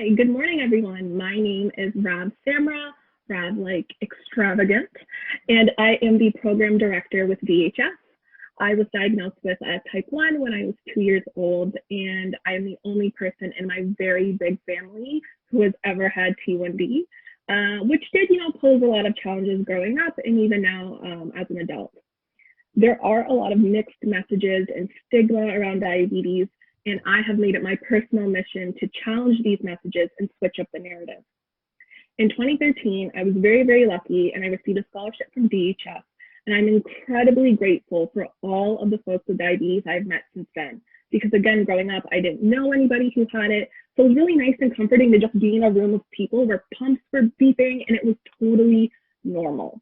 Hi, good morning, everyone. My name is Samra, Rav like extravagant, and I am the program director with DHF. I was diagnosed with type 1 when I was 2 years old, and I'm the only person in my very big family who has ever had T1D, which did, pose a lot of challenges growing up and even now as an adult. There are a lot of mixed messages and stigma around diabetes, and I have made it my personal mission to challenge these messages and switch up the narrative. In 2013, I was very, very lucky and I received a scholarship from DHF, and I'm incredibly grateful for all of the folks with diabetes I've met since then. Because again, growing up, I didn't know anybody who had it, so it was really nice and comforting to just be in a room of people where pumps were beeping and it was totally normal.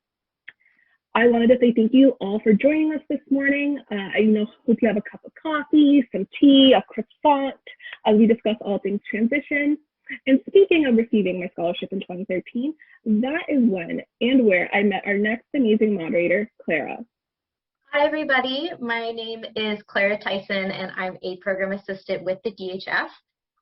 I wanted to say thank you all for joining us this morning. I hope you have a cup of coffee, some tea, a croissant, as we discuss all things transition. And speaking of receiving my scholarship in 2013, that is when and where I met our next amazing moderator, Clara. Hi, everybody. My name is Clara Tyson, and I'm a program assistant with the DHF.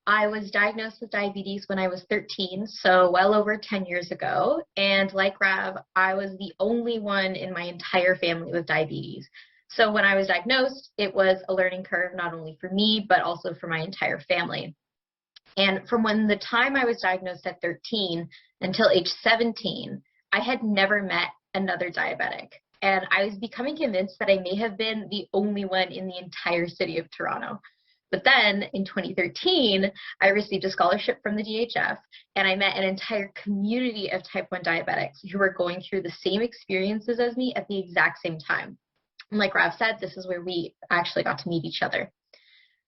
I was diagnosed with diabetes when I was 13, so well over 10 years ago. And like Rav, I was the only one in my entire family with diabetes. So when I was diagnosed, it was a learning curve, not only for me, but also for my entire family. And from the time I was diagnosed at 13 until age 17, I had never met another diabetic. And I was becoming convinced that I may have been the only one in the entire city of Toronto. But then in 2013, I received a scholarship from the DHF, and I met an entire community of type 1 diabetics who were going through the same experiences as me at the exact same time. And like Rav said, this is where we actually got to meet each other.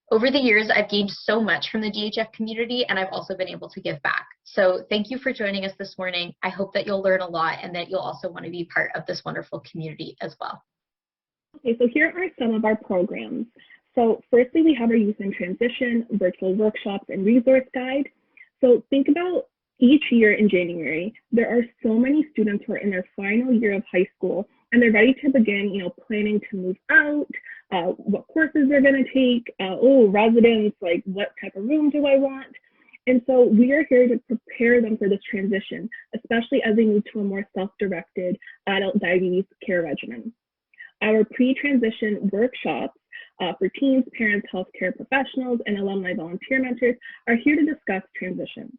Over the years, I've gained so much from the DHF community, and I've also been able to give back. So thank you for joining us this morning. I hope that you'll learn a lot and that you'll also want to be part of this wonderful community as well. Okay, so here are some of our programs. So firstly, we have our Youth in Transition, virtual workshops, and resource guide. So think about each year in January, there are so many students who are in their final year of high school, and they're ready to begin, planning to move out, what courses they're going to take, residence, like what type of room do I want? And so we are here to prepare them for this transition, especially as they move to a more self-directed adult diabetes care regimen. Our pre-transition workshops for teens, parents, healthcare professionals, and alumni volunteer mentors are here to discuss transition.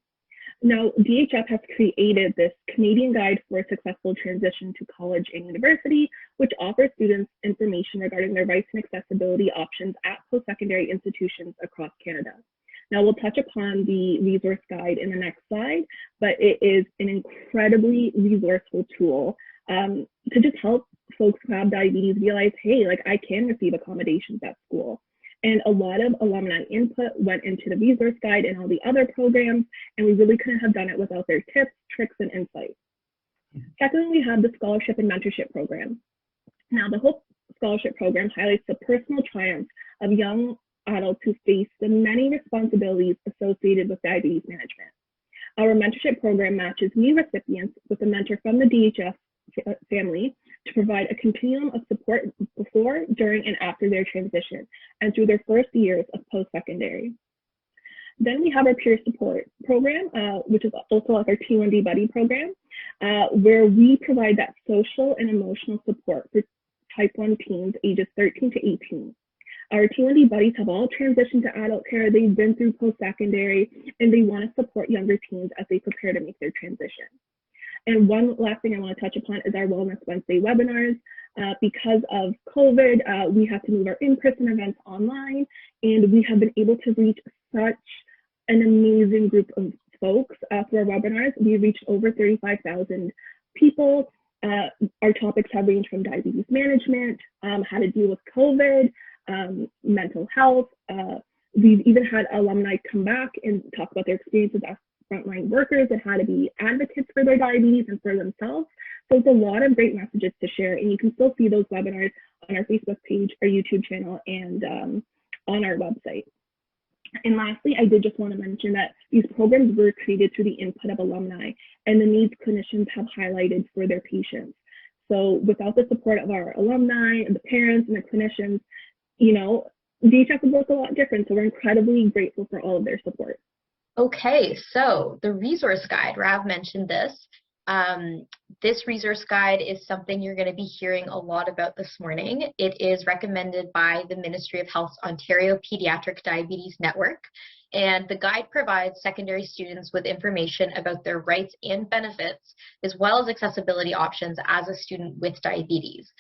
Now, DHF has created this Canadian Guide for a Successful Transition to College and University, which offers students information regarding their rights and accessibility options at post-secondary institutions across Canada. Now, we'll touch upon the resource guide in the next slide, but it is an incredibly resourceful tool to just help folks who have diabetes realize, hey, like I can receive accommodations at school. And a lot of alumni input went into the resource guide and all the other programs, and we really couldn't have done it without their tips, tricks, and insights. Secondly, we have the Scholarship and Mentorship Program. Now, the Hope Scholarship Program highlights the personal triumphs of young adults who face the many responsibilities associated with diabetes management. Our mentorship program matches new recipients with a mentor from the DHF family to provide a continuum of support before, during, and after their transition and through their first years of post-secondary. Then we have our peer support program, which is also like our T1D buddy program, where we provide that social and emotional support for type 1 teens ages 13 to 18. Our T1D buddies have all transitioned to adult care, they've been through post-secondary, and they want to support younger teens as they prepare to make their transition. And one last thing I want to touch upon is our Wellness Wednesday webinars. Because of COVID, we have to move our in-person events online, and we have been able to reach such an amazing group of folks through our webinars. We've reached over 35,000 people. Our topics have ranged from diabetes management, how to deal with COVID, mental health. We've even had alumni come back and talk about their experiences as frontline workers and how to be advocates for their diabetes and for themselves. So it's a lot of great messages to share, and you can still see those webinars on our Facebook page, our YouTube channel, and on our website. And lastly, I did just want to mention that these programs were created through the input of alumni and the needs clinicians have highlighted for their patients. So without the support of our alumni and the parents and the clinicians, DHF would look a lot different. So we're incredibly grateful for all of their support. Okay, so the resource guide, Rav mentioned this. This resource guide is something you're going to be hearing a lot about this morning. It is recommended by the Ministry of Health's Ontario Pediatric Diabetes Network, and the guide provides secondary students with information about their rights and benefits, as well as accessibility options as a student with diabetes.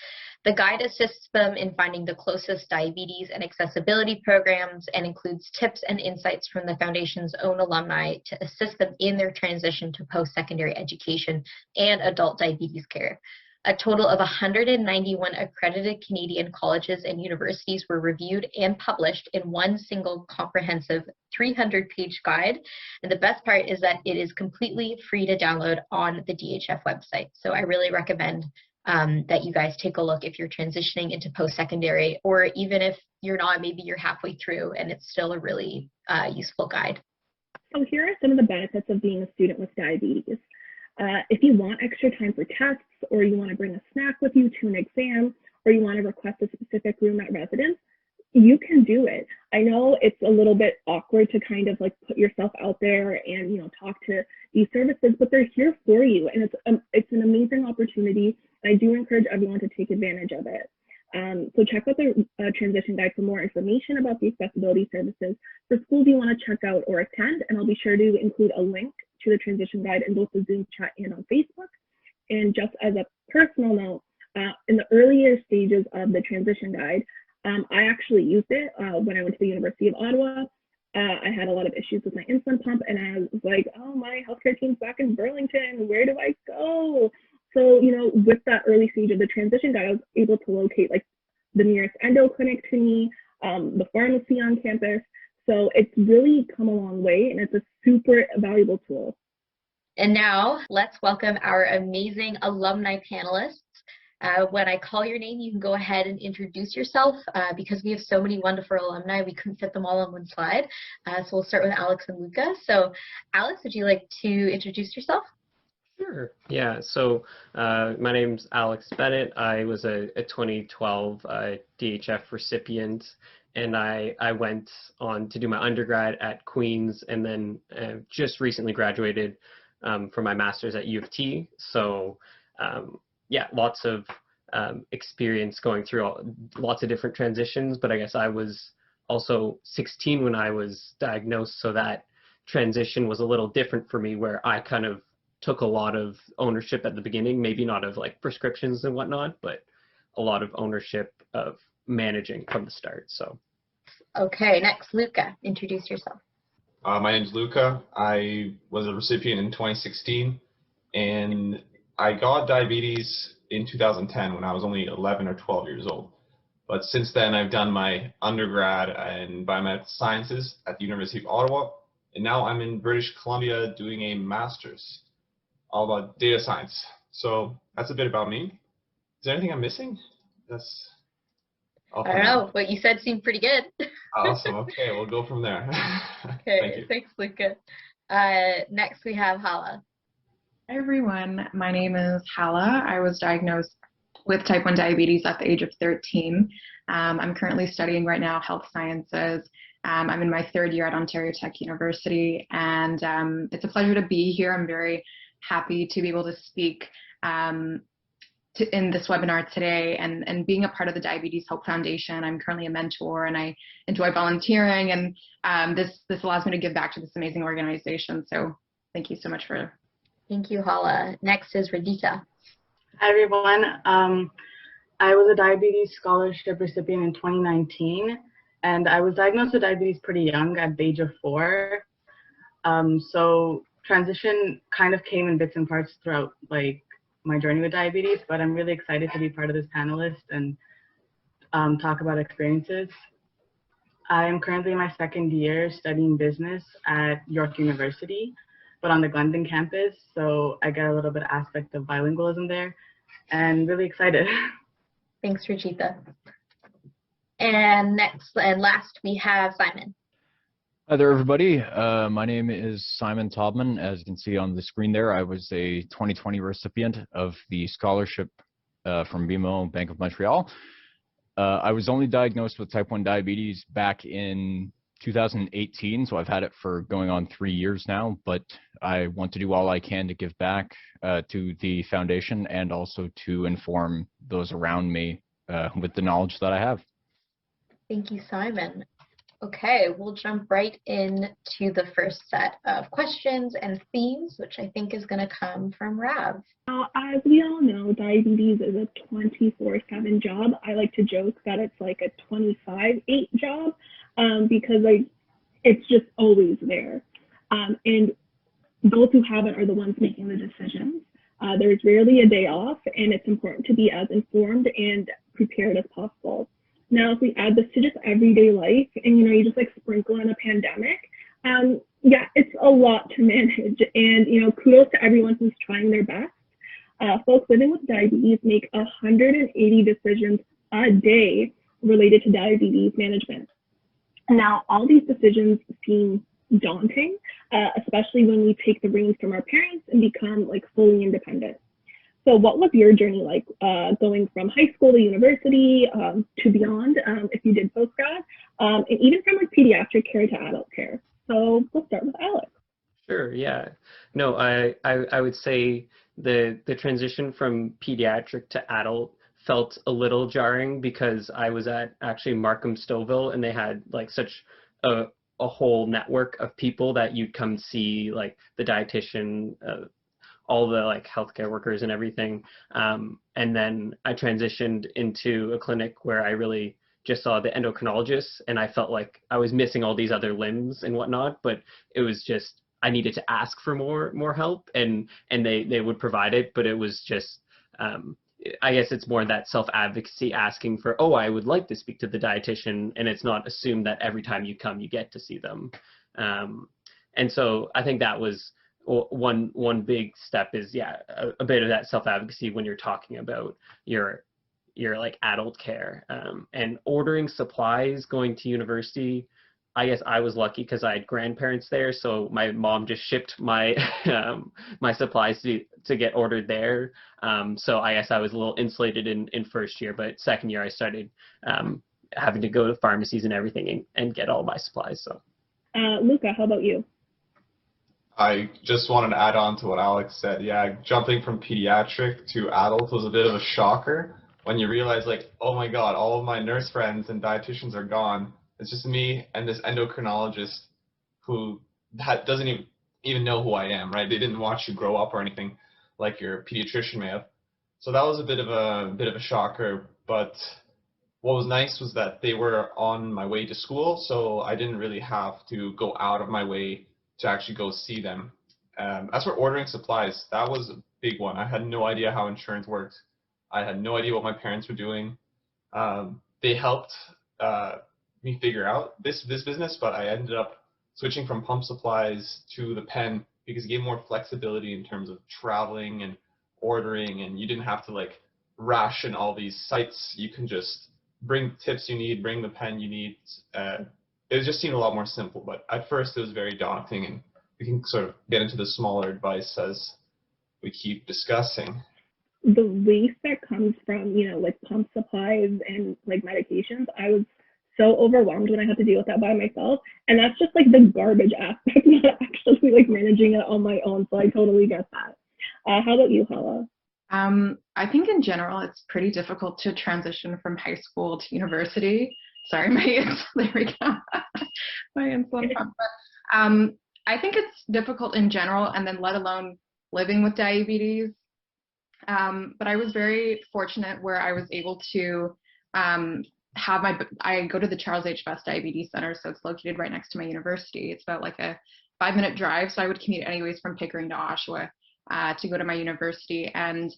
The guide assists them in finding the closest diabetes and accessibility programs and includes tips and insights from the Foundation's own alumni to assist them in their transition to post-secondary education and adult diabetes care. A total of 191 accredited Canadian colleges and universities were reviewed and published in one single comprehensive 300-page guide. And the best part is that it is completely free to download on the DHF website. So I really recommend that you guys take a look if you're transitioning into post-secondary, or even if you're not, maybe you're halfway through and it's still a really useful guide. So here are some of the benefits of being a student with diabetes. If you want extra time for tests, or you want to bring a snack with you to an exam, or you want to request a specific room at residence, you can do it. I know it's a little bit awkward to kind of like put yourself out there and, you know, talk to these services, but they're here for you, and it's an amazing opportunity. I do encourage everyone to take advantage of it. So check out the transition guide for more information about the accessibility services for schools you want to check out or attend, and I'll be sure to include a link to the transition guide in both the Zoom chat and on Facebook. And just as a personal note, in the earlier stages of the transition guide, I actually used it when I went to the University of Ottawa. I had a lot of issues with my insulin pump, and I was like, oh, my healthcare team's back in Burlington. Where do I go? So, you know, with that early stage of the transition guide, I was able to locate like the nearest endo clinic to me, the pharmacy on campus. So it's really come a long way, and it's a super valuable tool. And now let's welcome our amazing alumni panelists. When I call your name, you can go ahead and introduce yourself. Because we have so many wonderful alumni, we couldn't fit them all on one slide. So we'll start with Alex and Luka. So Alex, would you like to introduce yourself? Sure. Yeah. So my name's Alex Bennett. I was a 2012 DHF recipient, and I went on to do my undergrad at Queen's, and then just recently graduated for my master's at U of T. So yeah, lots of experience going through lots of different transitions, but I guess I was also 16 when I was diagnosed, so that transition was a little different for me, where I kind of took a lot of ownership at the beginning, maybe not of like prescriptions and whatnot, but a lot of ownership of managing from the start. So. Okay, next, Luka, introduce yourself. My name's Luka. I was a recipient in 2016, and I got diabetes in 2010 when I was only 11 or 12 years old. But since then, I've done my undergrad in biomedical sciences at the University of Ottawa, and now I'm in British Columbia doing a master's all about data science. So that's a bit about me. Is there anything I'm missing? That's all. I don't know. What you said seemed pretty good. Awesome. Okay, we'll go from there. Okay, thanks, Luka. Next, we have Hala. Hi, everyone. My name is Hala. I was diagnosed with type 1 diabetes at the age of 13. I'm currently studying right now health sciences. I'm in my third year at Ontario Tech University, and it's a pleasure to be here. I'm very happy to be able to speak in this webinar today, and being a part of the Diabetes Hope Foundation. I'm currently a mentor, and I enjoy volunteering, and this allows me to give back to this amazing organization. So thank you so much for. Thank you, Hala. Next is Rajitha. Hi, everyone. I was a diabetes scholarship recipient in 2019, and I was diagnosed with diabetes pretty young, at the age of 4. So transition kind of came in bits and parts throughout like my journey with diabetes, but I'm really excited to be part of this panelist and talk about experiences. I am currently in my second year studying business at York University, but on the Glendon campus, so I get a little bit of aspect of bilingualism there, and really excited. Thanks, Rajitha. And next and last, we have Simon. Hi there, everybody. My name is Simon Taubman. As you can see on the screen there, I was a 2020 recipient of the scholarship from BMO Bank of Montreal. I was only diagnosed with type 1 diabetes back in 2018, so I've had it for going on 3 years now, but I want to do all I can to give back to the foundation and also to inform those around me with the knowledge that I have. Thank you, Simon. Okay, we'll jump right into the first set of questions and themes, which I think is going to come from Rav. Now, as we all know, diabetes is a 24/7 job. I like to joke that it's like a 25/8 job because it's just always there. And those who have it are the ones making the decisions. There's rarely a day off, and it's important to be as informed and prepared as possible. Now, if we add this to just everyday life and, you just like sprinkle in a pandemic, yeah, it's a lot to manage. And, kudos to everyone who's trying their best. Folks living with diabetes make 180 decisions a day related to diabetes management. Now, all these decisions seem daunting, especially when we take the reins from our parents and become like fully independent. So what was your journey like going from high school to university to beyond, if you did postgrad, and even from like pediatric care to adult care? So we'll start with Alex. Sure, yeah. No, I would say the transition from pediatric to adult felt a little jarring because I was at actually Markham Stouffville, and they had like such a whole network of people that you'd come see, like the dietitian, all the like healthcare workers and everything. And then I transitioned into a clinic where I really just saw the endocrinologist, and I felt like I was missing all these other limbs and whatnot, but it was just, I needed to ask for more help, and they would provide it, but it was just, I guess it's more that self-advocacy, asking for, oh, I would like to speak to the dietitian, and it's not assumed that every time you come, you get to see them. And so I think that was one big step is, yeah, a bit of that self-advocacy when you're talking about your like adult care, and ordering supplies going to university. I guess I was lucky because I had grandparents there, so my mom just shipped my my supplies to get ordered there. So I guess I was a little insulated in first year, but second year I started having to go to pharmacies and everything and get all my supplies. So, Luka, how about you? I just wanted to add on to what Alex said. Yeah, jumping from pediatric to adult was a bit of a shocker when you realize, like, oh my God, all of my nurse friends and dietitians are gone. It's just me and this endocrinologist who doesn't even know who I am, right? They didn't watch you grow up or anything like your pediatrician may have. So that was a bit of a shocker. But what was nice was that they were on my way to school, so I didn't really have to go out of my way to actually go see them. As for ordering supplies, that was a big one. I had no idea how insurance worked. I had no idea what my parents were doing. They helped me figure out this business, but I ended up switching from pump supplies to the pen because it gave more flexibility in terms of traveling and ordering, and you didn't have to like ration all these sites. You can just bring tips you need, bring the pen you need. It just seemed a lot more simple, but at first it was very daunting, and we can sort of get into the smaller advice as we keep discussing. The waste that comes from, like pump supplies and like medications, I was so overwhelmed when I had to deal with that by myself. And that's just like the garbage aspect, not actually like managing it on my own. So I totally get that. How about you, Hala? I think in general, it's pretty difficult to transition from high school to university. Sorry, there we go. My insulin pump. But I think it's difficult in general, and then let alone living with diabetes. But I was very fortunate where I was able to I go to the Charles H. Best Diabetes Center, so it's located right next to my university. It's about like a 5-minute drive, so I would commute anyways from Pickering to Oshawa to go to my university. And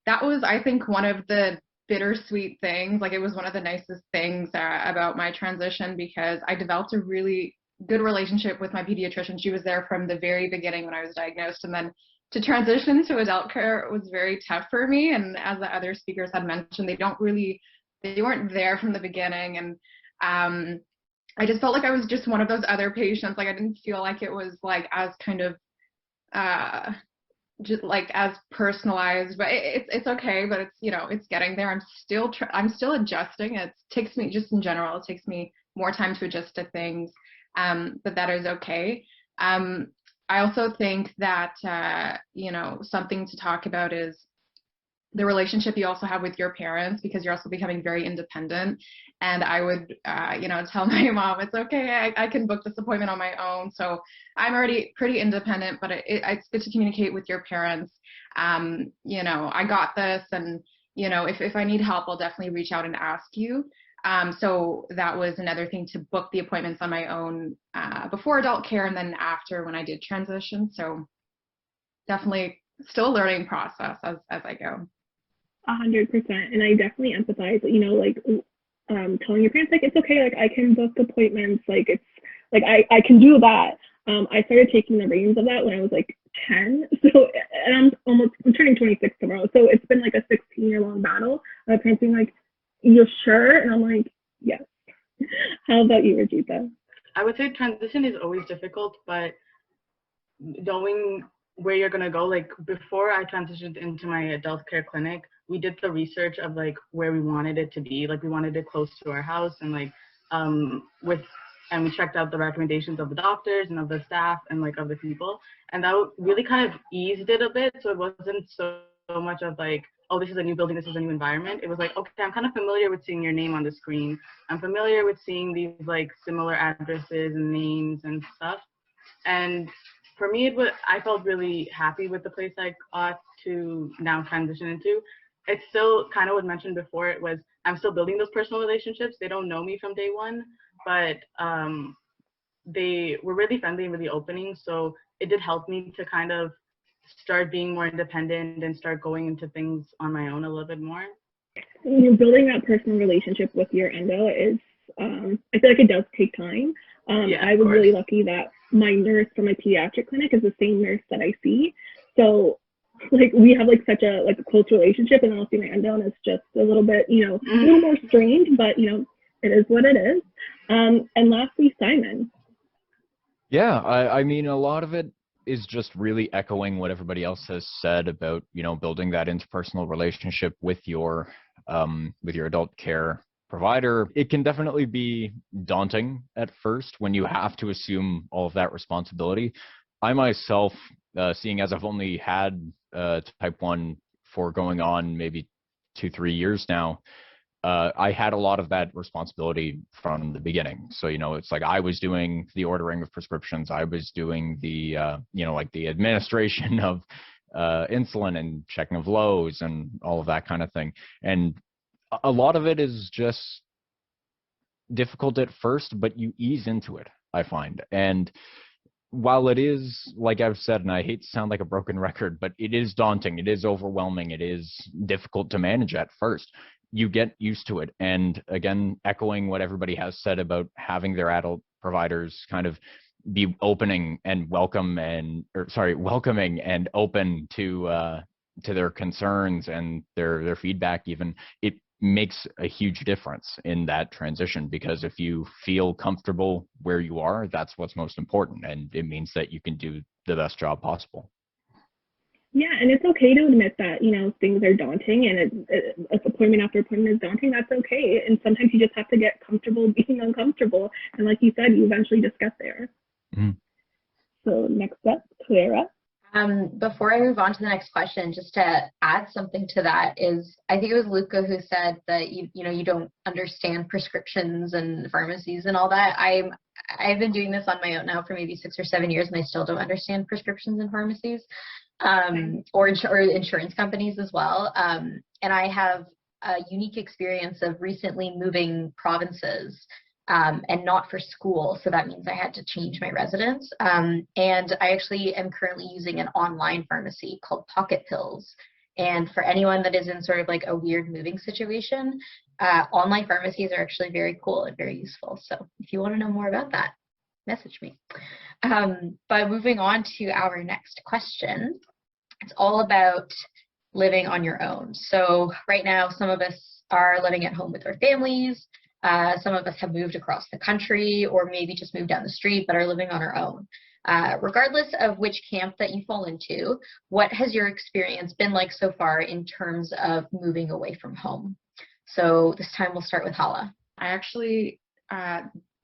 that was, I think, one of the bittersweet things. Like, it was one of the nicest things about my transition, because I developed a really good relationship with my pediatrician. She was there from the very beginning when I was diagnosed, and then to transition to adult care was very tough for me. And as the other speakers had mentioned, they weren't there from the beginning. And I just felt like I was just one of those other patients. Like, I didn't feel like it was like as kind of just like as personalized, but it's okay. But it's, it's getting there. I'm still adjusting. It takes me, just in general, it takes me more time to adjust to things. but that is okay. I also think that, something to talk about is the relationship you also have with your parents, because you're also becoming very independent. And I would, tell my mom, it's okay, I can book this appointment on my own. So I'm already pretty independent, but it's good to communicate with your parents. I got this, and, if I need help, I'll definitely reach out and ask you. So that was another thing, to book the appointments on my own before adult care and then after when I did transition. So definitely still a learning process as I go. 100%. And I definitely empathize, telling your parents, it's okay, I can book appointments, it's I can do that. I started taking the reins of that when I was 10. So, and I'm turning 26 tomorrow. So it's been a 16-year long battle. My parents being you're sure? And I'm yes. How about you, Rajitha? I would say transition is always difficult, but knowing where you're going to go, before I transitioned into my adult care clinic, we did the research of where we wanted it to be. We wanted it close to our house, and and we checked out the recommendations of the doctors and of the staff and of the people, and that really kind of eased it a bit. So it wasn't so much of oh, this is a new building, this is a new environment. It was okay, I'm kind of familiar with seeing your name on the screen. I'm familiar with seeing these similar addresses and names and stuff. And for me, I felt really happy with the place I got to now transition into. It's still kind of what mentioned before. I'm still building those personal relationships. They don't know me from day one, but they were really friendly and really opening. So it did help me to kind of start being more independent and start going into things on my own a little bit more. Building that personal relationship with your endo is, I feel it does take time. I was really lucky that my nurse from my pediatric clinic is the same nurse that I see. So we have such a a close relationship, and I'll see my endo, and it's just a little bit, a little more strange, but it is what it is. And lastly, Simon. Yeah, I mean, a lot of it is just really echoing what everybody else has said about, building that interpersonal relationship with your adult care provider. It can definitely be daunting at first when you have to assume all of that responsibility. I myself, seeing as I've only had type 1 for going on maybe 2-3 years now, I had a lot of that responsibility from the beginning. So, it's I was doing the ordering of prescriptions. I was doing the, the administration of insulin and checking of lows and all of that kind of thing. And a lot of it is just difficult at first, but you ease into it, I find. And while it is, like I've said, and I hate to sound like a broken record, but it is daunting, it is overwhelming, it is difficult to manage at first, you get used to it. And again, echoing what everybody has said about having their adult providers kind of be welcoming and open to their concerns and their feedback even, it makes a huge difference in that transition, because if you feel comfortable where you are, that's what's most important, and it means that you can do the best job possible. Yeah, and it's okay to admit that, things are daunting, and if appointment after appointment is daunting, that's okay. And sometimes you just have to get comfortable being uncomfortable. And like you said, you eventually just get there. Mm. So next up, Clara. Before I move on to the next question, just to add something to that is, I think it was Luka who said that you don't understand prescriptions and pharmacies and all that. I've been doing this on my own now for maybe 6 or 7 years, and I still don't understand prescriptions and pharmacies, or insurance companies as well. And I have a unique experience of recently moving provinces. And not for school, so that means I had to change my residence. And I actually am currently using an online pharmacy called Pocket Pills. And for anyone that is in sort of a weird moving situation, online pharmacies are actually very cool and very useful. So if you want to know more about that, message me. But moving on to our next question, it's all about living on your own. So right now, some of us are living at home with our families. Some of us have moved across the country, or maybe just moved down the street, but are living on our own. Regardless of which camp that you fall into, what has your experience been like so far in terms of moving away from home? So this time we'll start with Hala. I actually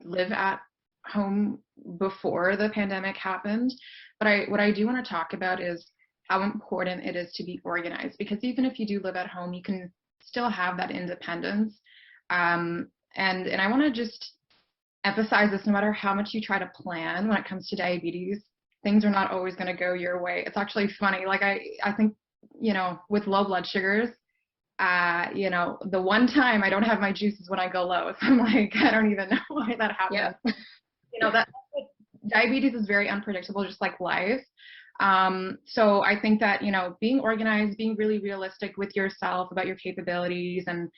live at home before the pandemic happened, but what I do want to talk about is how important it is to be organized, because even if you do live at home, you can still have that independence. And I want to just emphasize this: no matter how much you try to plan when it comes to diabetes, things are not always going to go your way. It's actually funny. Like I think, with low blood sugars, the one time I don't have my juices when I go low. So I'm like, I don't even know why that happens. Yeah. That diabetes is very unpredictable, just like life. So I think that, being organized, being really realistic with yourself about your capabilities and,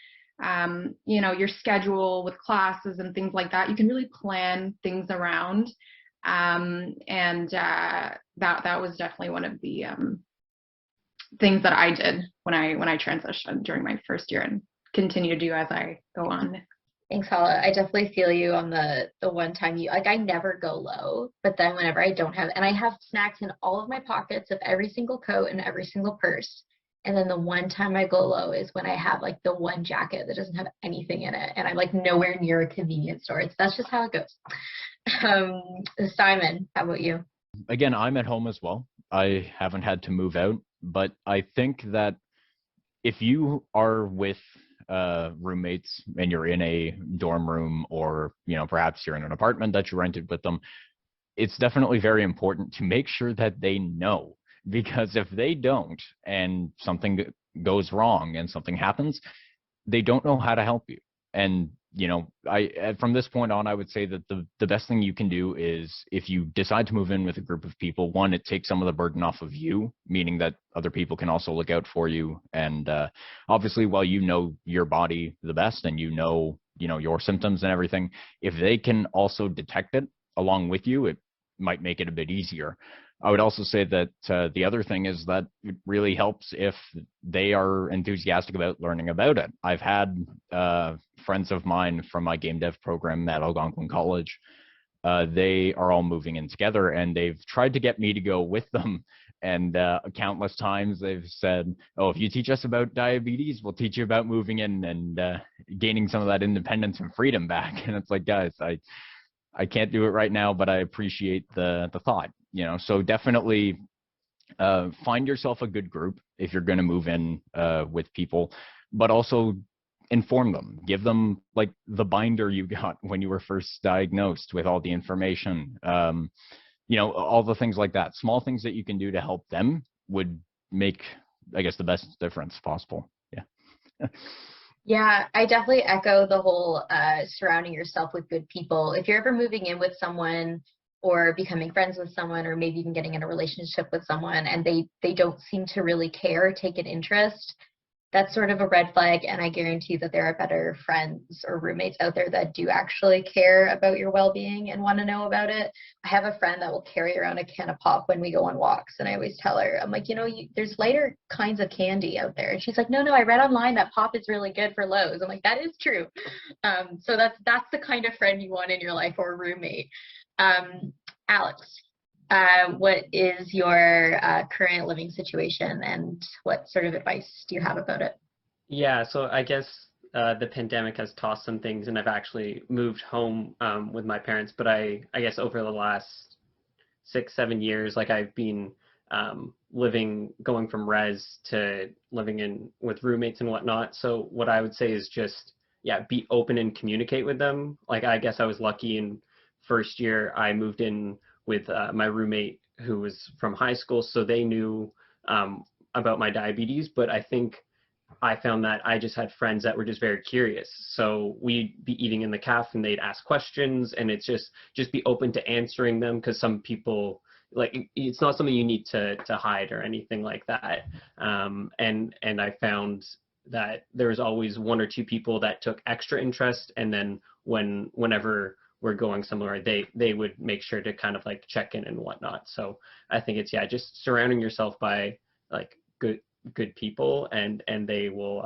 your schedule with classes and things like that, you can really plan things around. That was definitely one of the things that I did when I transitioned during my first year, and continue to do as I go on. Thanks, Hala. I definitely feel you on the one time I never go low, but then whenever I don't have, and I have snacks in all of my pockets of every single coat and every single purse. And then the one time I go low is when I have like the one jacket that doesn't have anything in it, and I'm like nowhere near a convenience store. That's just how it goes. Simon, how about you? Again, I'm at home as well. I haven't had to move out, but I think that if you are with roommates and you're in a dorm room, or perhaps you're in an apartment that you rented with them, it's definitely very important to make sure that they know, because if they don't and something goes wrong and something happens, they don't know how to help you. And from this point on, I would say that the best thing you can do is, if you decide to move in with a group of people, one, it takes some of the burden off of you, meaning that other people can also look out for you. And obviously, while you know your body the best and your symptoms and everything, if they can also detect it along with you, it might make it a bit easier. I would also say that the other thing is that it really helps if they are enthusiastic about learning about it. I've had friends of mine from my game dev program at Algonquin College. They are all moving in together, and they've tried to get me to go with them. And countless times they've said, "Oh, if you teach us about diabetes, we'll teach you about moving in and gaining some of that independence and freedom back." And it's like, guys, I can't do it right now, but I appreciate the thought. So definitely find yourself a good group if you're going to move in with people, but also inform them. Give them like the binder you got when you were first diagnosed with all the information, all the things like that. Small things that you can do to help them would make, I guess, the best difference possible. Yeah. Yeah, I definitely echo the whole surrounding yourself with good people. If you're ever moving in with someone or becoming friends with someone, or maybe even getting in a relationship with someone, and they don't seem to really care or take an interest, that's sort of a red flag. And I guarantee that there are better friends or roommates out there that do actually care about your well-being and want to know about it. I have a friend that will carry around a can of pop when we go on walks, and I always tell her, I'm like, there's lighter kinds of candy out there. And she's like, no, I read online that pop is really good for lows. I'm like, that is true. So that's the kind of friend you want in your life, or roommate. Alex, what is your current living situation, and what sort of advice do you have about it? Yeah, so I guess the pandemic has tossed some things, and I've actually moved home with my parents, but I guess over the last 6-7 years, like I've been going from res to living with roommates and whatnot. So what I would say is just, be open and communicate with them. Like, I guess I was lucky in first year I moved in with my roommate who was from high school, so they knew about my diabetes, but I think I found that I just had friends that were just very curious. So we'd be eating in the cafe and they'd ask questions, and it's just be open to answering them, because some people, like, it's not something you need to hide or anything like that. And I found that there was always one or two people that took extra interest, and then whenever we're going somewhere, they would make sure to kind of like check in and whatnot. So I think it's, just surrounding yourself by like good people, and they will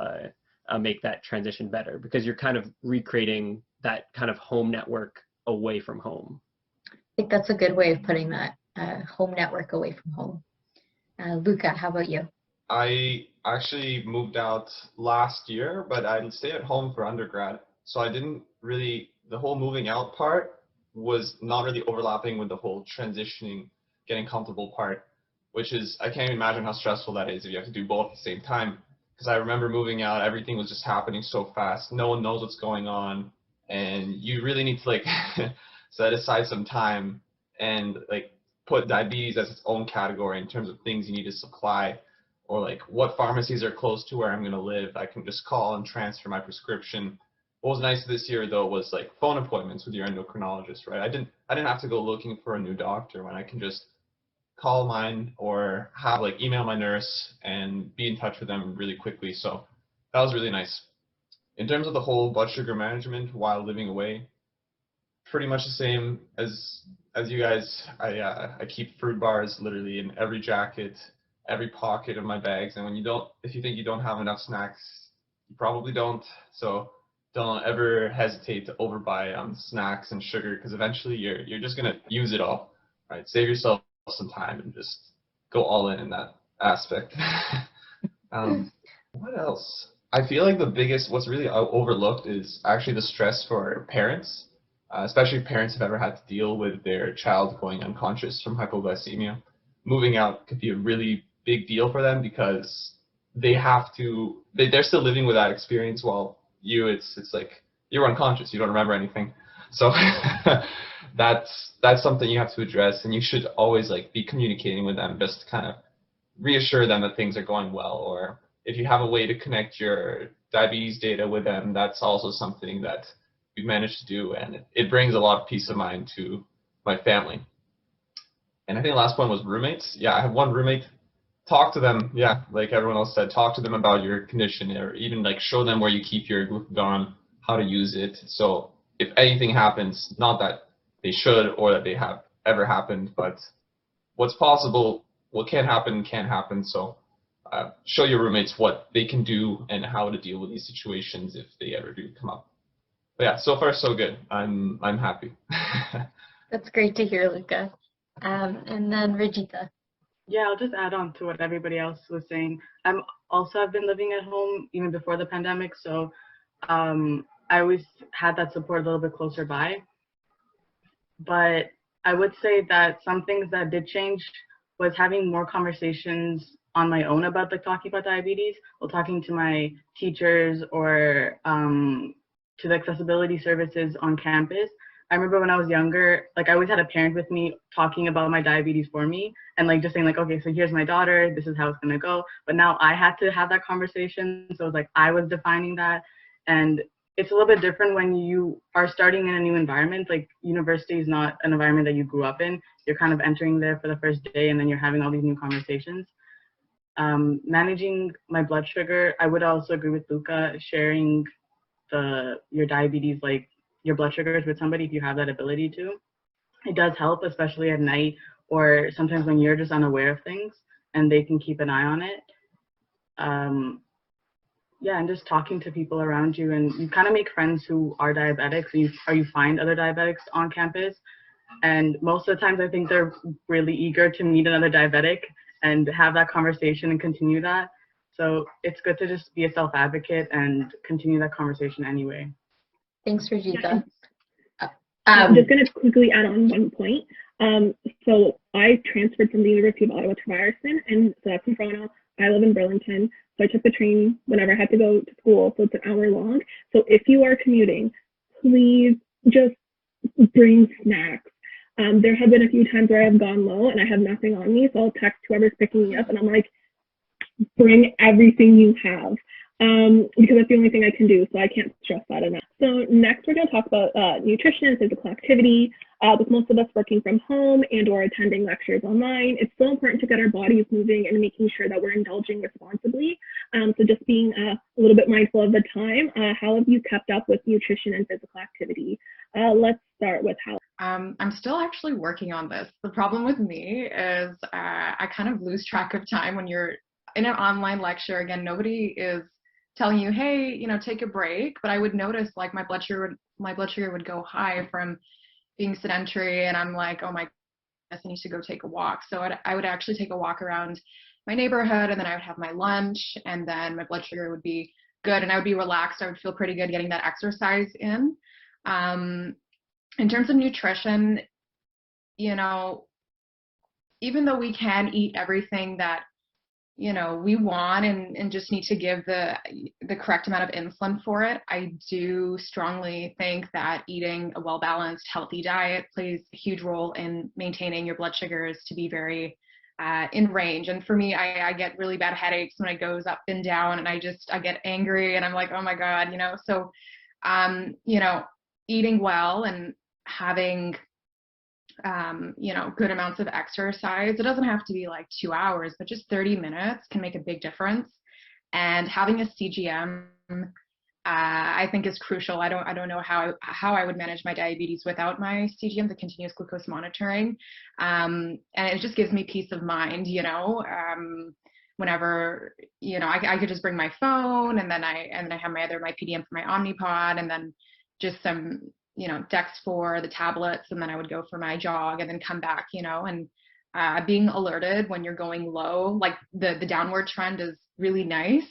make that transition better, because you're kind of recreating that kind of home network away from home. I think that's a good way of putting that, home network away from home. Luka, how about you? I actually moved out last year, but I stayed at home for undergrad, so I didn't really, the whole moving out part was not really overlapping with the whole transitioning, getting comfortable part, which is, I can't even imagine how stressful that is if you have to do both at the same time. Because I remember moving out, everything was just happening so fast. No one knows what's going on, and you really need to like set aside some time and like put diabetes as its own category in terms of things you need to supply, or like what pharmacies are close to where I'm going to live. I can just call and transfer my prescription. What was nice this year though was like phone appointments with your endocrinologist, right? I didn't have to go looking for a new doctor when I can just call mine or have like email my nurse and be in touch with them really quickly. So that was really nice. In terms of the whole blood sugar management while living away, pretty much the same as you guys. I keep fruit bars literally in every jacket, every pocket of my bags. And when if you think you don't have enough snacks, you probably don't. So don't ever hesitate to overbuy snacks and sugar, because eventually you're just gonna use it all. Right? Save yourself some time and just go all in that aspect. What else? I feel like what's really overlooked is actually the stress for parents, especially if parents have ever had to deal with their child going unconscious from hypoglycemia. Moving out could be a really big deal for them because they're still living with that experience, while it's like you're unconscious, you don't remember anything. So that's something you have to address, and you should always like be communicating with them just to kind of reassure them that things are going well. Or if you have a way to connect your diabetes data with them, that's also something that we've managed to do, and it brings a lot of peace of mind to my family. And I think the last one was roommates. Yeah, I have one roommate. Talk to them, yeah, like everyone else said, talk to them about your condition, or even like show them where you keep your glucagon, how to use it. So if anything happens, not that they should or that they have ever happened, but what's possible, what can happen, can happen. So show your roommates what they can do and how to deal with these situations if they ever do come up. But yeah, so far so good. I'm happy. That's great to hear, Luka. And then Rajitha. Yeah, I'll just add on to what everybody else was saying. I've been living at home even before the pandemic, so I always had that support a little bit closer by. But I would say that some things that did change was having more conversations on my own about like talking about diabetes, or talking to my teachers or to the accessibility services on campus. I remember when I was younger, like I always had a parent with me talking about my diabetes for me, and like just saying like, okay, so here's my daughter, this is how it's gonna go. But now I had to have that conversation, so it was like I was defining that. And it's a little bit different when you are starting in a new environment. Like university is not an environment that you grew up in. You're kind of entering there for the first day, and then you're having all these new conversations. Managing my blood sugar, I would also agree with Luka, sharing your diabetes, like your blood sugars with somebody if you have that ability to. It does help, especially at night or sometimes when you're just unaware of things, and they can keep an eye on it. Yeah, and just talking to people around you, and you kind of make friends who are diabetics, or you find other diabetics on campus. And most of the times I think they're really eager to meet another diabetic and have that conversation and continue that. So it's good to just be a self-advocate and continue that conversation anyway. Thanks, Rajitha. I'm just going to quickly add on one point. So I transferred from the University of Ottawa to Ryerson, and so that's in Toronto. I live in Burlington, so I took the train whenever I had to go to school, so it's an hour long. So if you are commuting, please just bring snacks. There have been a few times where I've gone low and I have nothing on me, so I'll text whoever's picking me up, and I'm like, bring everything you have. Because that's the only thing I can do, so I can't stress that enough. So next we're going to talk about nutrition and physical activity. With most of us working from home and or attending lectures online, it's so important to get our bodies moving and making sure that we're indulging responsibly. So just being a little bit mindful of the time. How have you kept up with nutrition and physical activity? Let's start with Hala. I'm still actually working on this. The problem with me is I kind of lose track of time when you're in an online lecture. Again, nobody is telling you, hey, take a break. But I would notice like my blood sugar would go high from being sedentary, and I'm like, oh my goodness, I need to go take a walk. So I would actually take a walk around my neighborhood, and then I would have my lunch, and then my blood sugar would be good, and I would be relaxed. I would feel pretty good getting that exercise in. in terms of nutrition, you know, even though we can eat everything that, you know, we want and just need to give the correct amount of insulin for it, I do strongly think that eating a well-balanced, healthy diet plays a huge role in maintaining your blood sugars to be very in range. And for me, I get really bad headaches when it goes up and down, and I get angry, and I'm like, oh my God, you know. So, you know, eating well and having you know, good amounts of exercise. It doesn't have to be like 2 hours, but just 30 minutes can make a big difference. And having a CGM, I think is crucial. I don't know how I would manage my diabetes without my CGM, the continuous glucose monitoring. And it just gives me peace of mind, you know. Whenever, you know, I could just bring my phone, and then I have my PDM for my Omnipod, and then just some, you know, Dex for the tablets, and then I would go for my jog and then come back, you know. And being alerted when you're going low, like the downward trend is really nice.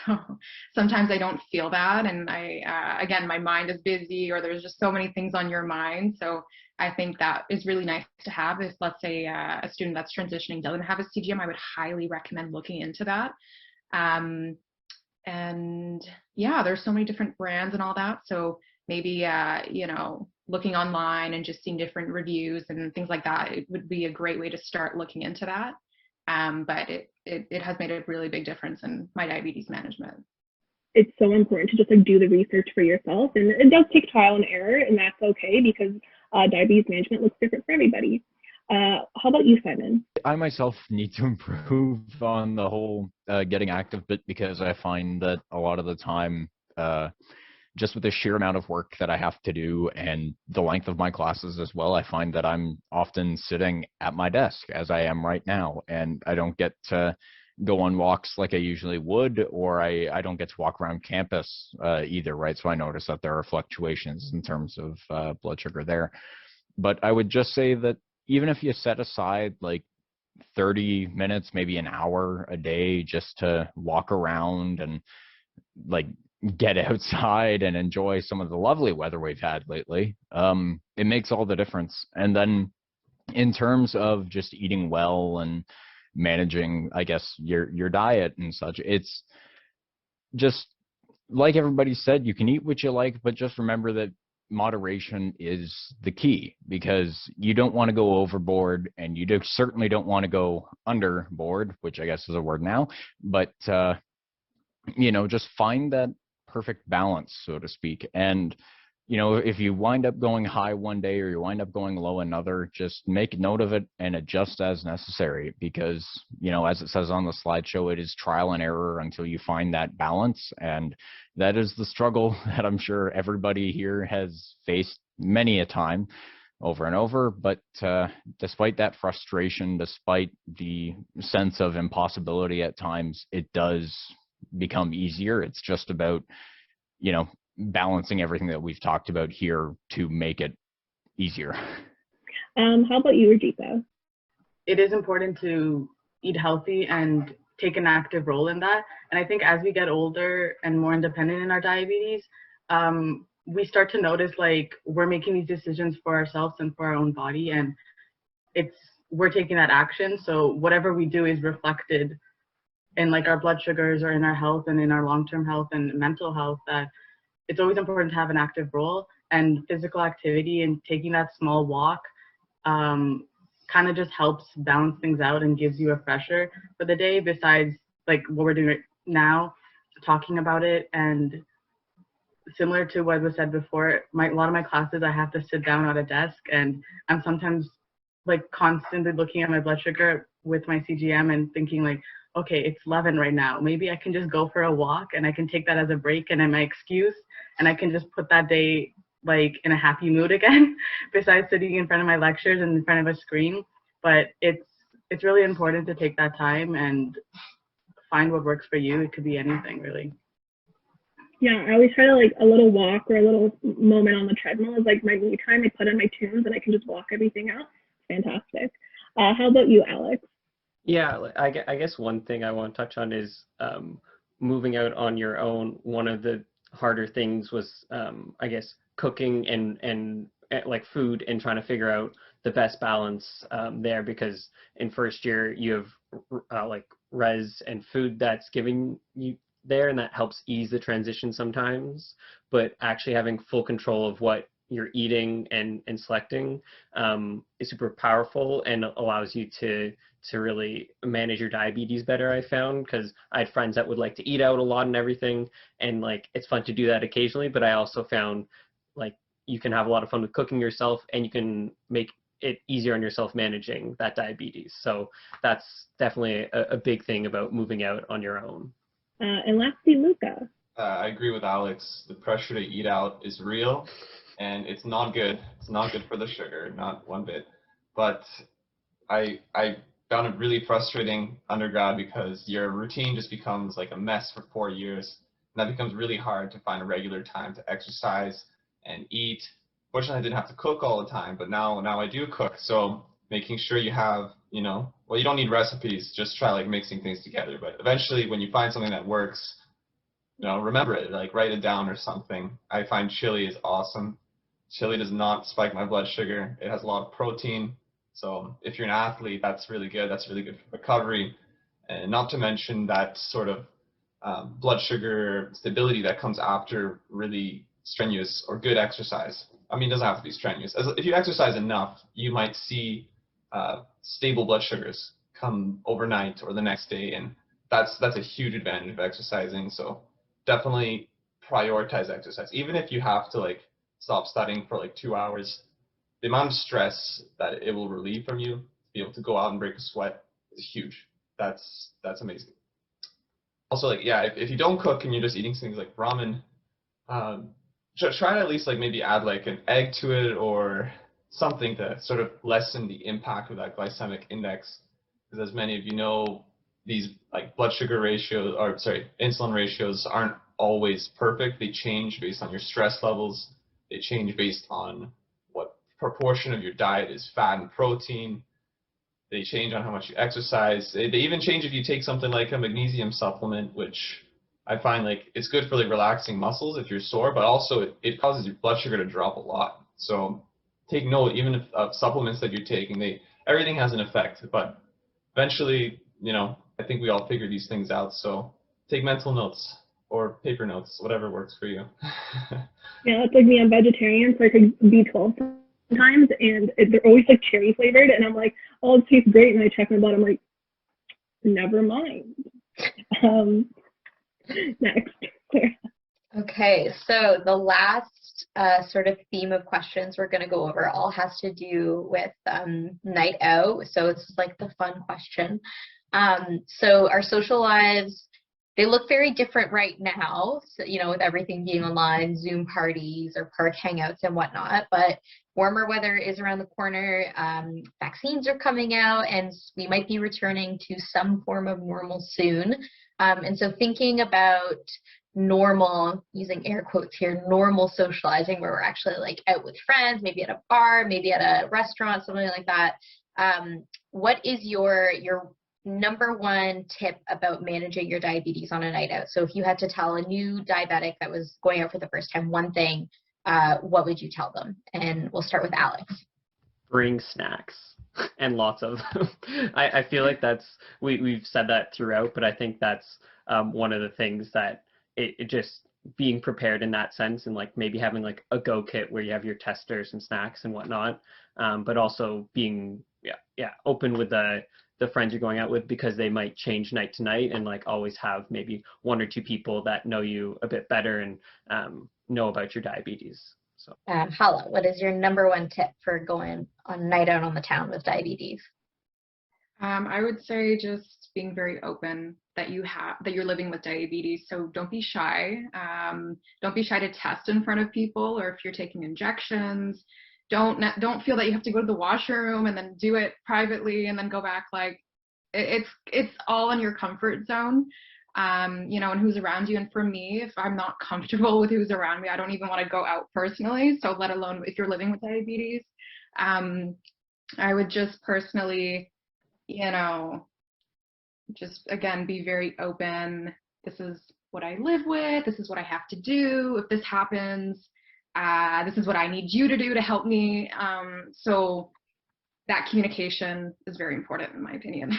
So sometimes I don't feel that, and again, my mind is busy, or there's just so many things on your mind. So I think that is really nice to have. If, let's say, a student that's transitioning doesn't have a CGM, I would highly recommend looking into that. And yeah, there's so many different brands and all that. So maybe, you know, looking online and just seeing different reviews and things like that, it would be a great way to start looking into that. But it has made a really big difference in my diabetes management. It's so important to just like do the research for yourself, and it does take trial and error, and that's okay, because diabetes management looks different for everybody. How about you, Simon? I myself need to improve on the whole getting active bit, because I find that a lot of the time, just with the sheer amount of work that I have to do and the length of my classes as well, I find that I'm often sitting at my desk, as I am right now, and I don't get to go on walks like I usually would, or I don't get to walk around campus either, right? So I notice that there are fluctuations in terms of blood sugar there. But I would just say that even if you set aside like 30 minutes, maybe an hour a day just to walk around and like get outside and enjoy some of the lovely weather we've had lately, it makes all the difference. And then in terms of just eating well and managing, I guess, your diet and such, it's just like everybody said, you can eat what you like, but just remember that moderation is the key, because you don't want to go overboard, and you certainly don't want to go underboard, which I guess is a word now. But you know, just find that perfect balance, so to speak. And you know, if you wind up going high one day or you wind up going low another, just make note of it and adjust as necessary, because, you know, as it says on the slideshow, it is trial and error until you find that balance. And that is the struggle that I'm sure everybody here has faced many a time over and over. But despite that frustration, despite the sense of impossibility at times, it does become easier. It's just about, you know, balancing everything that we've talked about here to make it easier. How about you, Rajitha? It is important to eat healthy and take an active role in that. And I think as we get older and more independent in our diabetes, we start to notice like we're making these decisions for ourselves and for our own body, and we're taking that action. So whatever we do is reflected in like our blood sugars or in our health and in our long-term health and mental health. That it's always important to have an active role, and physical activity and taking that small walk kind of just helps balance things out and gives you a fresher for the day, besides like what we're doing right now, talking about it. And similar to what was said before, a lot of my classes I have to sit down at a desk, and I'm sometimes like constantly looking at my blood sugar with my CGM and thinking like, okay, it's 11 right now. Maybe I can just go for a walk, and I can take that as a break and my excuse, and I can just put that day like in a happy mood again, besides sitting in front of my lectures and in front of a screen. But it's really important to take that time and find what works for you. It could be anything, really. Yeah, I always try to like a little walk or a little moment on the treadmill is like my me time. I put in my tunes and I can just walk everything out. Fantastic. How about you, Alex? Yeah, I guess one thing I want to touch on is moving out on your own. One of the harder things was, I guess, cooking and like food and trying to figure out the best balance there, because in first year you have like res and food that's giving you there, and that helps ease the transition sometimes, but actually having full control of what you're eating and selecting is super powerful and allows you to really manage your diabetes better, I found, because I had friends that would like to eat out a lot and everything, and like it's fun to do that occasionally, but I also found like you can have a lot of fun with cooking yourself, and you can make it easier on yourself managing that diabetes. So that's definitely a big thing about moving out on your own. And lastly, Luka. I agree with Alex. The pressure to eat out is real, and it's not good. It's not good for the sugar, not one bit. But I found it really frustrating undergrad because your routine just becomes like a mess for 4 years. And that becomes really hard to find a regular time to exercise and eat. Fortunately, I didn't have to cook all the time, but now I do cook. So making sure you have, well, you don't need recipes, just try like mixing things together. But eventually when you find something that works, remember it, like write it down or something. I find chili is awesome. Chili does not spike my blood sugar. It has a lot of protein. So if you're an athlete, that's really good. That's really good for recovery. And not to mention that sort of blood sugar stability that comes after really strenuous or good exercise. I mean, it doesn't have to be strenuous. If you exercise enough, you might see stable blood sugars come overnight or the next day, and that's a huge advantage of exercising. So definitely prioritize exercise, even if you have to like stop studying for like 2 hours. The amount of stress that it will relieve from you to be able to go out and break a sweat is huge. That's amazing. Also, like, yeah, if you don't cook and you're just eating things like ramen, try to at least like maybe add like an egg to it or something to sort of lessen the impact of that glycemic index. Because as many of you know, these like blood sugar ratios, or sorry, insulin ratios aren't always perfect. They change based on your stress levels. They change based on what proportion of your diet is fat and protein. They change on how much you exercise. They even change if you take something like a magnesium supplement, which I find like it's good for like relaxing muscles if you're sore, but also it causes your blood sugar to drop a lot. So take note, even if supplements that you're taking, everything has an effect, but eventually, I think we all figure these things out. So take mental notes or paper notes, whatever works for you. Yeah, that's like me. I'm vegetarian, so I could B12 sometimes, and they're always like cherry flavored, and I'm like, oh, it tastes great, and I check my blood, I'm like, never mind. Next. Okay, so the last sort of theme of questions we're going to go over all has to do with night out. So it's like the fun question. So our social lives, they look very different right now, so, with everything being online, Zoom parties or park hangouts and whatnot, but warmer weather is around the corner, vaccines are coming out, and we might be returning to some form of normal soon. And so thinking about normal, using air quotes here, normal socializing where we're actually like out with friends, maybe at a bar, maybe at a restaurant, something like that. What is your number one tip about managing your diabetes on a night out? So if you had to tell a new diabetic that was going out for the first time one thing, what would you tell them? And we'll start with Alex. Bring snacks, and lots of them. I feel like we've said that throughout, but I think that's one of the things that it just being prepared in that sense, and like maybe having like a go kit where you have your testers and snacks and whatnot, but also being open with the friends you're going out with, because they might change night to night, and like always have maybe 1 or 2 people that know you a bit better and know about your diabetes. So Hala, what is your number one tip for going on a night out on the town with diabetes? I would say just being very open that you're living with diabetes. So don't be shy. Don't be shy to test in front of people, or if you're taking injections, don't feel that you have to go to the washroom and then do it privately and then go back. Like it's all in your comfort zone, and who's around you. And for me, if I'm not comfortable with who's around me, I don't even want to go out personally. So let alone if you're living with diabetes. I would just personally, just again, be very open. This is what I live with. This is what I have to do. If this happens, this is what I need you to do to help me. So that communication is very important in my opinion.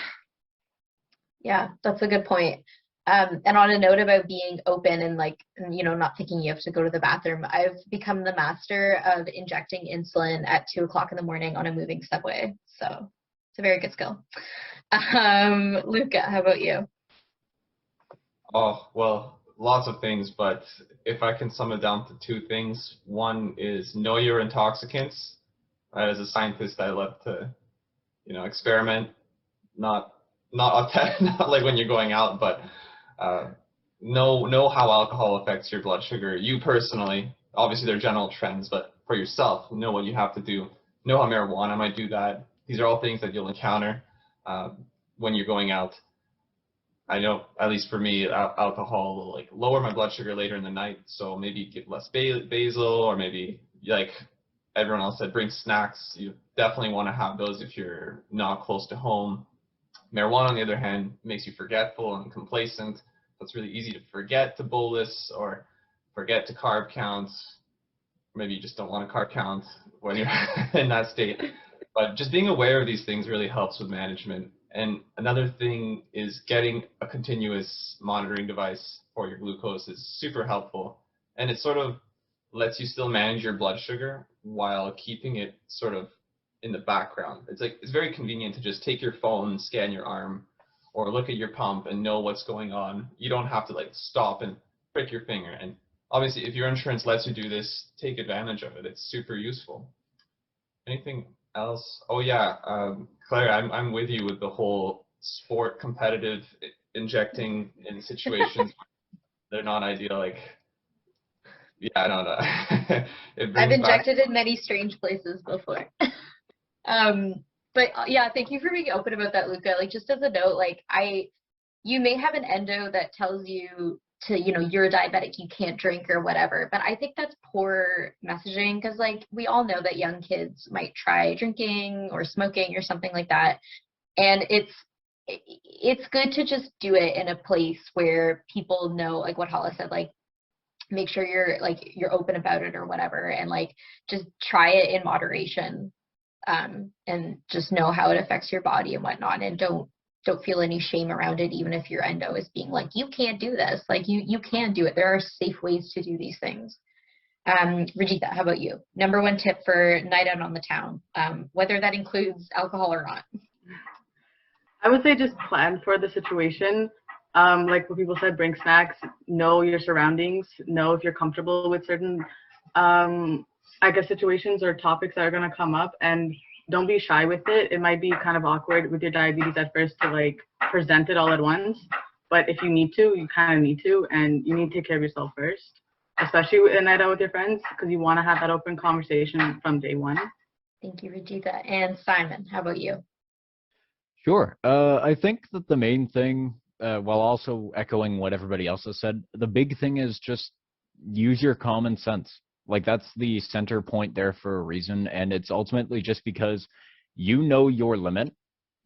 Yeah, that's a good point. And on a note about being open and like, you know, not thinking you have to go to the bathroom, I've become the master of injecting insulin at 2 o'clock in the morning on a moving subway. So it's a very good skill. Luka, how about you? Oh, well, lots of things, but if I can sum it down to 2 things, one is know your intoxicants. Right? As a scientist, I love to, you know, experiment, not not like when you're going out, but know how alcohol affects your blood sugar. You personally, obviously there are general trends, but for yourself, know what you have to do. Know how marijuana might do that. These are all things that you'll encounter when you're going out. I know, at least for me, alcohol will like lower my blood sugar later in the night, so maybe give less basil, or maybe like everyone else said, bring snacks. You definitely want to have those if you're not close to home. Marijuana, on the other hand, makes you forgetful and complacent. So it's really easy to forget to bolus or forget to carb count. Maybe you just don't want to carb count when you're in that state. But just being aware of these things really helps with management. And another thing is getting a continuous monitoring device for your glucose is super helpful. And it sort of lets you still manage your blood sugar while keeping it sort of in the background. It's very convenient to just take your phone, scan your arm, or look at your pump and know what's going on. You don't have to like stop and prick your finger. And obviously, if your insurance lets you do this, take advantage of it. It's super useful. Anything else? Oh yeah, Claire, I'm with you with the whole sport competitive injecting in situations they're not ideal. Like, yeah, I don't know. I've injected in many strange places before. But yeah, thank you for being open about that, Luka. Like, just as a note, like you may have an endo that tells you to, you know, you're a diabetic, you can't drink or whatever, but I think that's poor messaging, because like we all know that young kids might try drinking or smoking or something like that, and it's good to just do it in a place where people know, like what Hala said, like make sure you're open about it or whatever, and like just try it in moderation. And just know how it affects your body and whatnot, and don't feel any shame around it, even if your endo is being like, you can't do this. Like you can do it. There are safe ways to do these things. Rajitha, how about you? Number 1 tip for night out on the town, whether that includes alcohol or not. I would say just plan for the situation. Like what people said, bring snacks, know your surroundings, know if you're comfortable with certain I guess situations or topics that are going to come up, and don't be shy with it. It might be kind of awkward with your diabetes at first to like present it all at once, but if you need to, you kind of need to, and you need to take care of yourself first, especially a night out with your friends, because you want to have that open conversation from day one. Thank you, Rajitha. And Simon, how about you? Sure. I think that the main thing, while also echoing what everybody else has said, the big thing is just use your common sense. Like, that's the center point there for a reason, and it's ultimately just because you know your limit.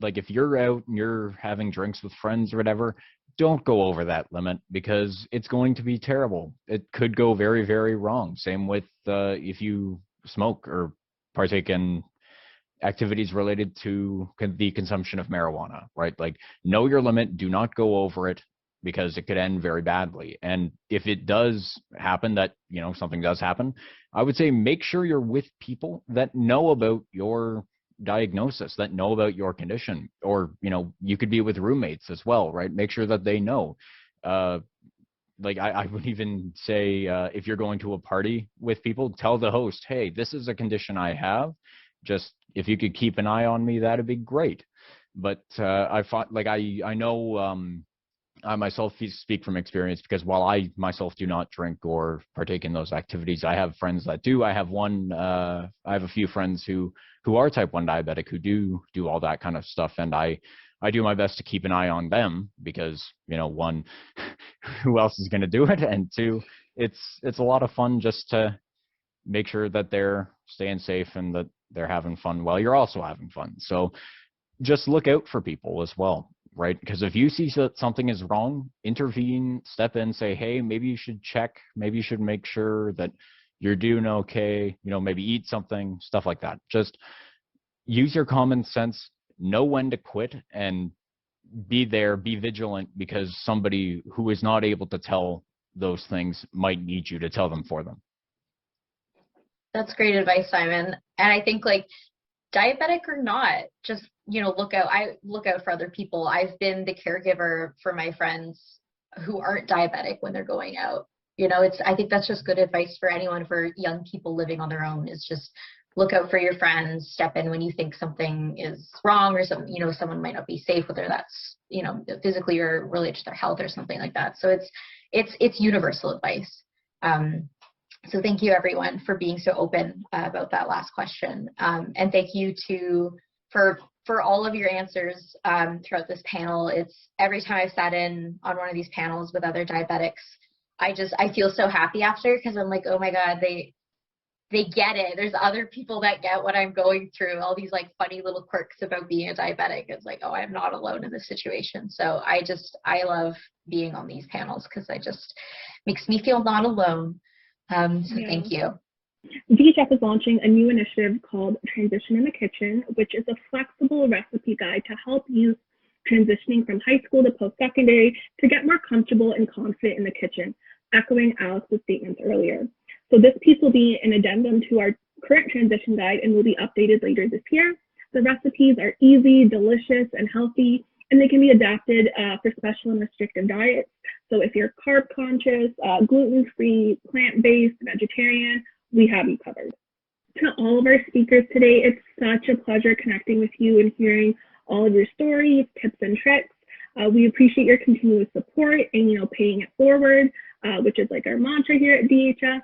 Like, if you're out and you're having drinks with friends or whatever, don't go over that limit, because it's going to be terrible. It could go very, very wrong. Same with if you smoke or partake in activities related to the consumption of marijuana, right? Like, know your limit, do not go over it, because it could end very badly. And if it does happen that, you know, something does happen, I would say make sure you're with people that know about your diagnosis, that know about your condition, or, you know, you could be with roommates as well, right? Make sure that they know. Like I would even say, if you're going to a party with people, tell the host, hey, this is a condition I have. Just if you could keep an eye on me, that'd be great. But I thought, like, I know I myself speak from experience, because while I myself do not drink or partake in those activities, I have friends that do. I have a few friends who are type 1 diabetic who do all that kind of stuff, and I do my best to keep an eye on them, because, you know, one, who else is going to do it, and two, it's a lot of fun just to make sure that they're staying safe and that they're having fun while you're also having fun. So just look out for people as well. Right? Because if you see that something is wrong, intervene, step in, say, hey, maybe you should check, maybe you should make sure that, you're doing okay, you know, maybe eat something, stuff like that. Just use your common sense, know when to quit, and be there, be vigilant, because somebody who is not able to tell those things might need you to tell them for them. That's great advice, Simon. And I think, like, diabetic or not, just, you know, look out. I look out for other people. I've been the caregiver for my friends who aren't diabetic when they're going out. You know, I think that's just good advice for anyone, for young people living on their own, is just look out for your friends, step in when you think something is wrong, or some, you know, someone might not be safe, whether that's, you know, physically or related to their health or something like that. So it's universal advice. So thank you, everyone, for being so open about that last question. And thank you for all of your answers throughout this panel. It's every time I've sat in on one of these panels with other diabetics, I feel so happy after, because I'm like, oh my God, they get it. There's other people that get what I'm going through, all these like funny little quirks about being a diabetic. It's like, oh, I'm not alone in this situation. So I love being on these panels, because it just makes me feel not alone. Thank you. DHF is launching a new initiative called Transition in the Kitchen, which is a flexible recipe guide to help youth transitioning from high school to post-secondary to get more comfortable and confident in the kitchen, echoing Alex's statements earlier. So this piece will be an addendum to our current transition guide and will be updated later this year. The recipes are easy, delicious, and healthy, and they can be adapted for special and restrictive diets. So if you're carb conscious, gluten-free, plant-based, vegetarian, we have you covered. To all of our speakers today, it's such a pleasure connecting with you and hearing all of your stories, tips, and tricks. We appreciate your continuous support and, you know, paying it forward, which is like our mantra here at DHF.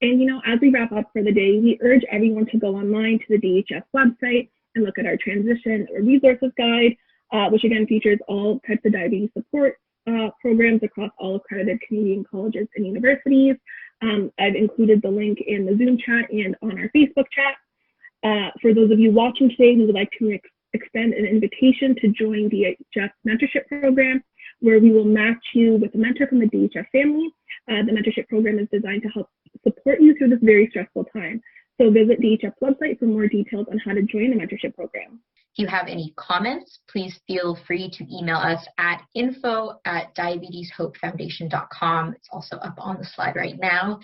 And, you know, as we wrap up for the day, we urge everyone to go online to the DHF website and look at our transition resources guide, which again features all types of diabetes support programs across all accredited Canadian colleges and universities. I've included the link in the Zoom chat and on our Facebook chat. For those of you watching today, we would like to extend an invitation to join DHF's mentorship program, where we will match you with a mentor from the DHF family. The mentorship program is designed to help support you through this very stressful time. So visit DHF's website for more details on how to join the mentorship program. If you have any comments, please feel free to email us at info@diabeteshopefoundation.com. It's also up on the slide right now.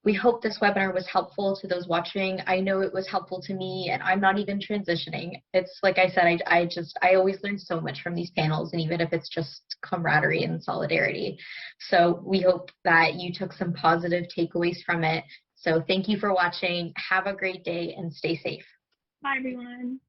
We hope this webinar was helpful to those watching. I know it was helpful to me, and I'm not even transitioning. It's like I said, I always learn so much from these panels, and even if it's just camaraderie and solidarity. So we hope that you took some positive takeaways from it. So thank you for watching. Have a great day and stay safe. Bye, everyone.